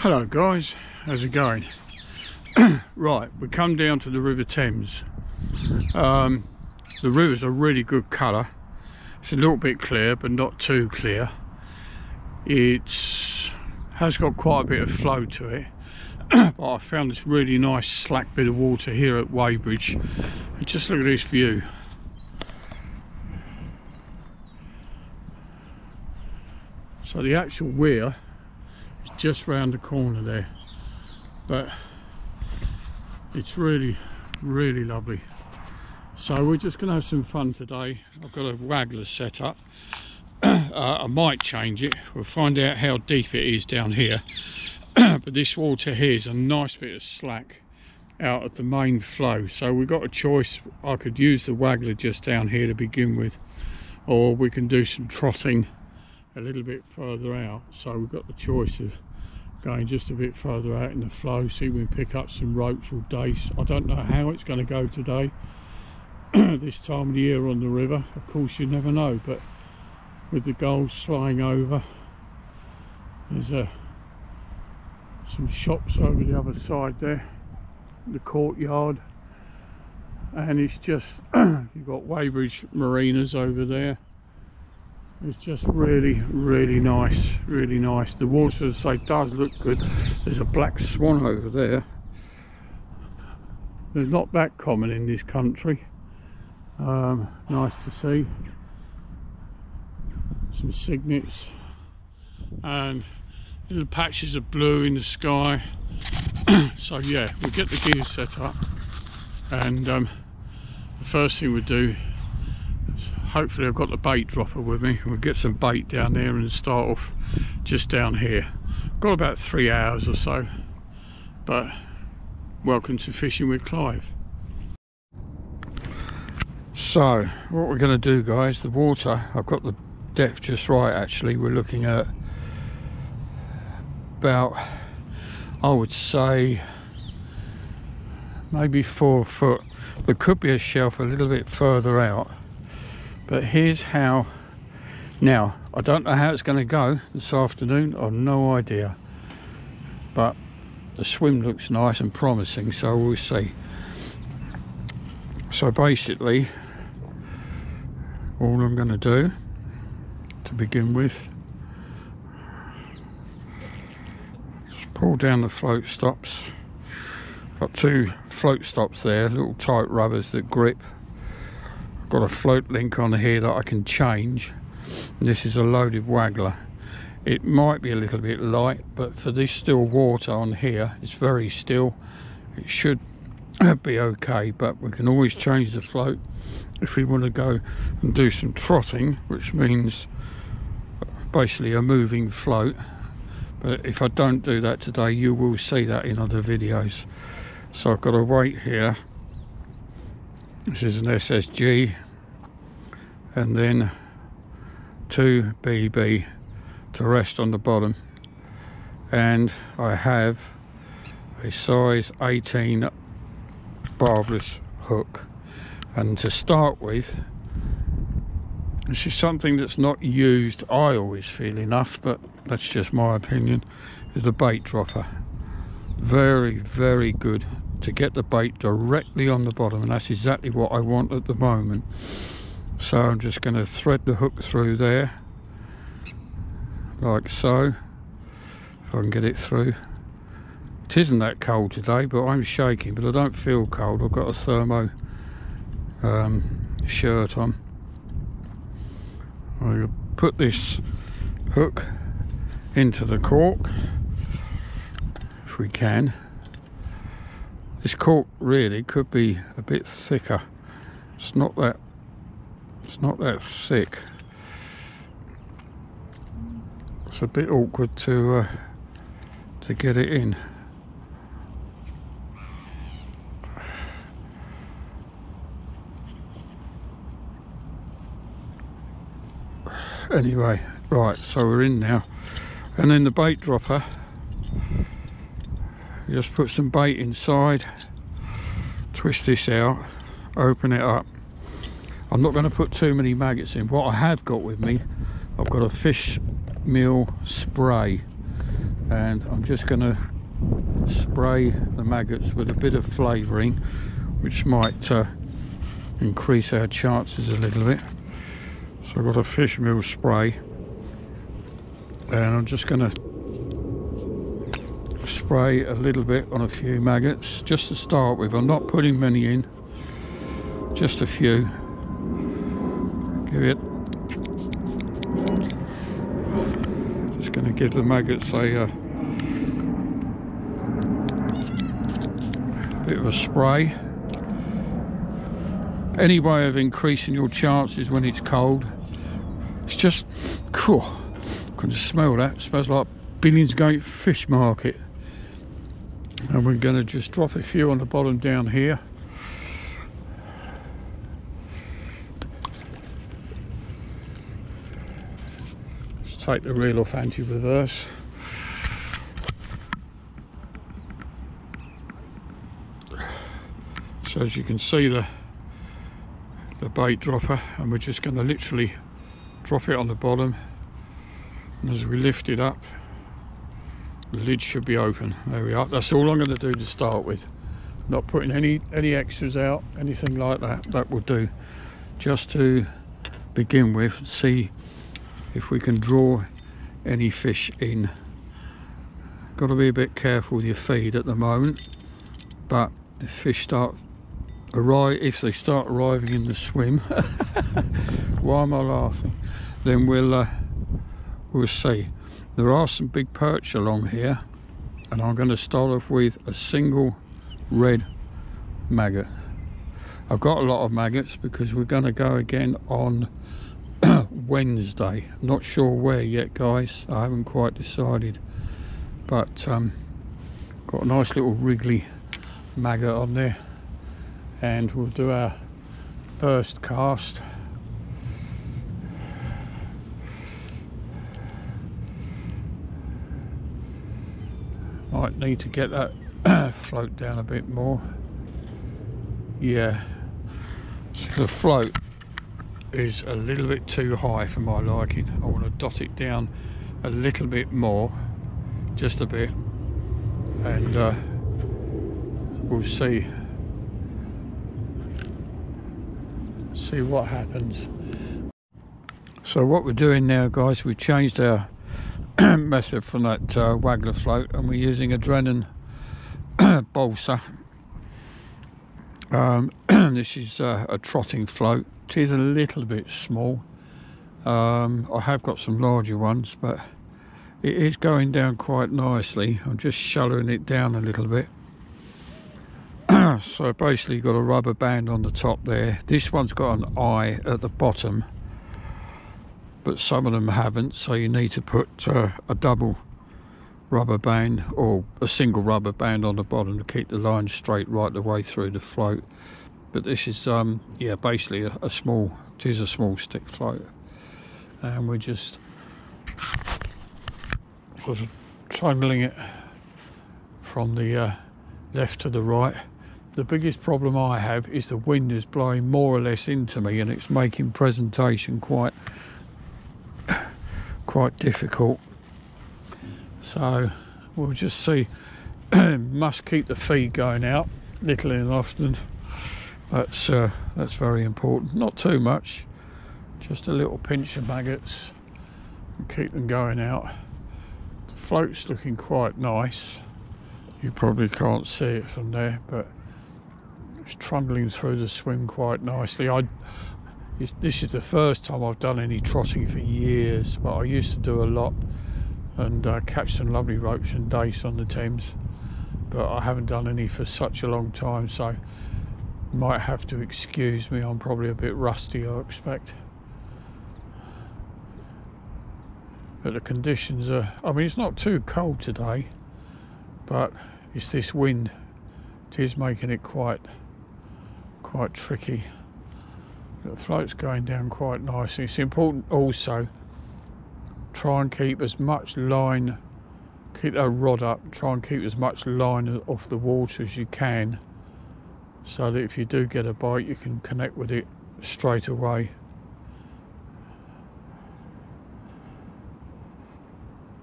Hello guys, how's it going? Right, we come down to the River Thames. The river's a really good colour. It's a little bit clear but not too clear. It has got quite a bit of flow to it. But I found this really nice slack bit of water here at Weybridge. And just look at this view. So the actual weir is just round the corner there, but it's really lovely. So we're just going to have some fun today. I've got a waggler set up. I might change it. We'll find out how deep it is down here. But this water here is a nice bit of slack out of the main flow, so we've got a choice. I could use the waggler just down here to begin with, or we can do some trotting a little bit further out. So we've got the choice of going just a bit further out in the flow, see if we can pick up some roach or dace. I don't know how it's going to go today. This time of the year on the river, of course you never know, but with the gulls flying over, there's some shops over the other side there, the courtyard, and it's just you've got Weybridge marinas over there. It's just really nice, really nice. The water, as I say, does look good. There's a black swan over there. They're not that common in this country. Nice to see. Some cygnets and little patches of blue in the sky. So yeah, we'll get the gear set up, and the first thing we'll do, hopefully I've got the bait dropper with me. We'll get some bait down there and start off just down here. Got about 3 hours or so, but welcome to Fishing with Clive. So what we're going to do, guys, the water, I've got the depth just right actually. We're looking at about, I would say, maybe 4 foot. There could be a shelf a little bit further out. But here's how. Now, I don't know how it's going to go this afternoon. I've no idea. But the swim looks nice and promising, so we'll see. So basically, all I'm going to do to begin with, just pull down the float stops. Got 2 float stops there, little tight rubbers that grip. Got a float link on here that I can change. This is a loaded waggler. It might be a little bit light, but for this still water on here, it's very still. It should be okay, but we can always change the float if we want to go and do some trotting, which means basically a moving float. But if I don't do that today, you will see that in other videos. So I've got a weight here. This is an SSG, and then 2 BB to rest on the bottom, and I have a size 18 barbless hook. And to start with, this is something that's not used, I always feel enough, but that's just my opinion, is the bait dropper. Very good to get the bait directly on the bottom, and that's exactly what I want at the moment. So I'm just going to thread the hook through there like so, if I can get it through. It isn't that cold today, but I'm shaking, but I don't feel cold. I've got a thermo shirt on. I'll put this hook into the cork if we can. This cork really could be a bit thicker. It's not that thick. It's a bit awkward to get it in. Anyway, right, so we're in now. And then the bait dropper, you just put some bait inside, twist this out, open it up. I'm not going to put too many maggots in. What I have got with me, I've got a fish meal spray and I'm just going to spray the maggots with a bit of flavouring, which might increase our chances a little bit. So I've got a fish meal spray, and I'm just going to spray a little bit on a few maggots just to start with. I'm not putting many in, just a few. Give it, just going to give the maggots a bit of a spray. Any way of increasing your chances when it's cold. It's just cool. I can just smell that. It smells like Billingsgate Fish Market. And we're going to just drop a few on the bottom down here. Just take the reel off anti-reverse. So as you can see, the bait dropper, and we're just going to literally drop it on the bottom, and as we lift it up, the lid should be open. There we are. That's all I'm going to do to start with. Not putting any extras out, anything like that. That will do just to begin with. See if we can draw any fish in. Got to be a bit careful with your feed at the moment, but if fish start if they start arriving in the swim, why am I laughing? Then we'll see. There are some big perch along here, and I'm going to start off with a single red maggot. I've got a lot of maggots because we're going to go again on Wednesday. Not sure where yet, guys. I haven't quite decided, but got a nice little wriggly maggot on there. And we'll do our first cast. Might need to get that float down a bit more. Yeah, so the float is a little bit too high for my liking. I want to dot it down a little bit more, just a bit, and we'll see what happens. So what we're doing now, guys, we've changed our method from that waggler float, and we're using a Drennan balsa. This is a trotting float. It is a little bit small. I have got some larger ones, but it is going down quite nicely. I'm just shallowing it down a little bit. So basically got a rubber band on the top there. This one's got an eye at the bottom, but some of them haven't, so you need to put a double rubber band or a single rubber band on the bottom to keep the line straight right the way through the float. But this is yeah, basically a small stick float, and we're just sort of trundling it from the left to the right. The biggest problem I have is the wind is blowing more or less into me, and it's making presentation quite difficult. So we'll just see. Must keep the feed going out little and often. That's very important. Not too much, just a little pinch of maggots, and keep them going out. The float's looking quite nice. You probably can't see it from there, but it's trundling through the swim quite nicely. This is the first time I've done any trotting for years, but I used to do a lot and catch some lovely roach and dace on the Thames, but I haven't done any for such a long time, so you might have to excuse me. I'm probably a bit rusty, I expect. But the conditions are, I mean, it's not too cold today, but it's this wind. It is making it quite tricky. The float's going down quite nicely. It's important also try and keep as much line, keep that rod up, try and keep as much line off the water as you can, so that if you do get a bite you can connect with it straight away.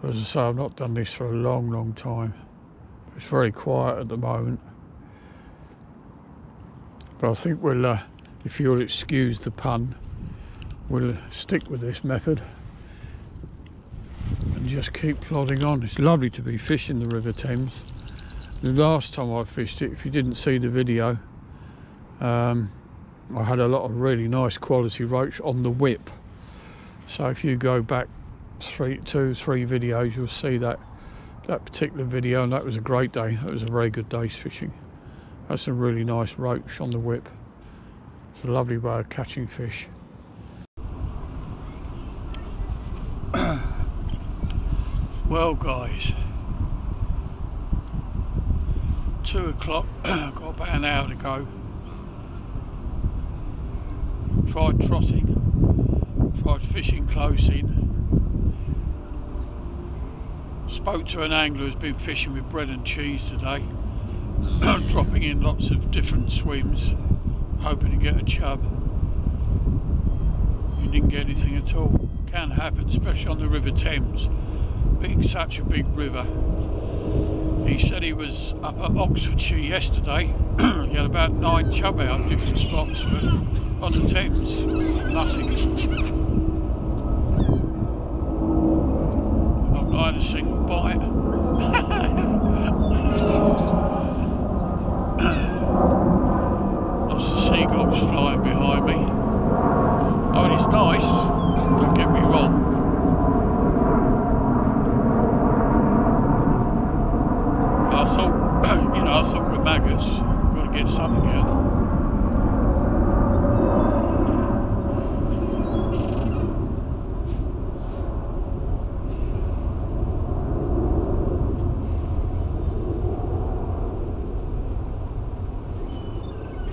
But As I say, I've not done this for a long time. It's very quiet at the moment. But I think we'll, if you'll excuse the pun, we'll stick with this method and just keep plodding on. It's lovely to be fishing the River Thames. The last time I fished it, if you didn't see the video, I had a lot of really nice quality roach on the whip. So if you go back two, three videos, you'll see that particular video, and that was a great day. That was a very good day's fishing. That's some really nice roach on the whip. It's a lovely way of catching fish. Well guys, 2 o'clock, got about an hour to go. Tried trotting, tried fishing close in. Spoke to an angler who's been fishing with bread and cheese today. Dropping in lots of different swims, hoping to get a chub. He didn't get anything at all. Can happen, especially on the River Thames, being such a big river. He said he was up at Oxfordshire yesterday. He had about 9 chub out, different spots, but on the Thames, nothing. I've not had a single bite. Lots of seagulls flying behind me. Oh, and it's nice, don't get me wrong. But I thought, I thought with maggots, I've got to get something out.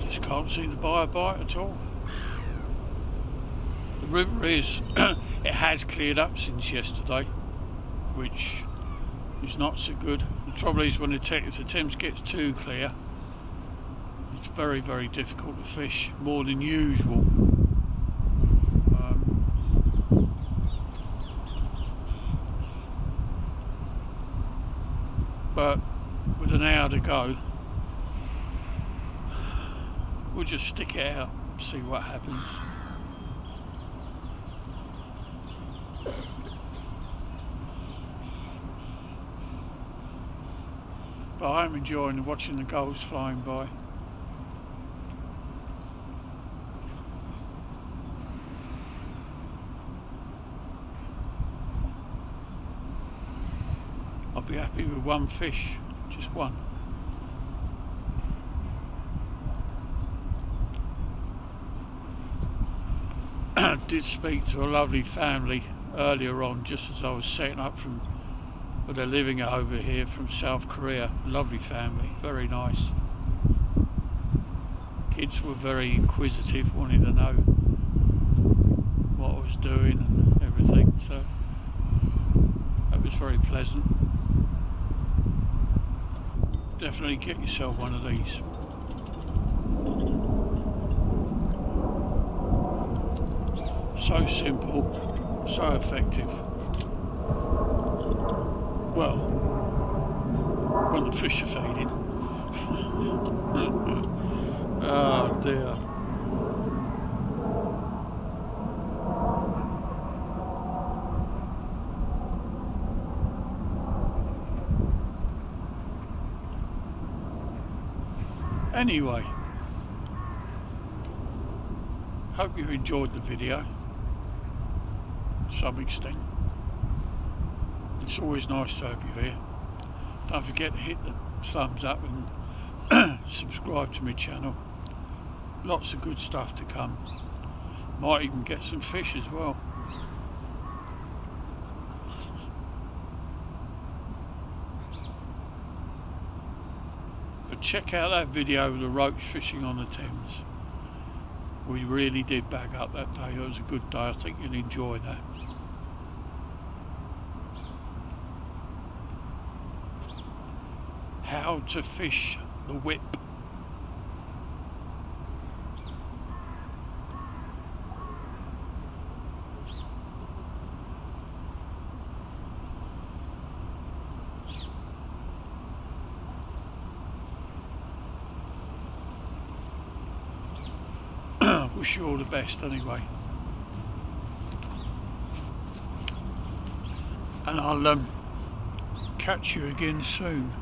Just can't see the bite at all. The river is, it has cleared up since yesterday, which is not so good. The trouble is if the Thames gets too clear, it's very, very difficult to fish, more than usual. But with an hour to go, we'll just stick it out, see what happens. But I'm enjoying watching the gulls flying by. I'll be happy with one fish, just one. I did speak to a lovely family earlier on, just as I was setting up from where they're living over here, from South Korea. Lovely family, very nice. Kids were very inquisitive, wanting to know what I was doing and everything, so that was very pleasant. Definitely get yourself one of these. So simple, so effective. Well, when the fish are feeding. Oh dear. Anyway, hope you enjoyed the video to some extent. It's always nice to have you here. Don't forget to hit the thumbs up and subscribe to my channel. Lots of good stuff to come. Might even get some fish as well. But check out that video of the roach fishing on the Thames. We really did bag up that day. It was a good day. I think you'll enjoy that. How to fish the whip. wish you all the best anyway. And I'll catch you again soon.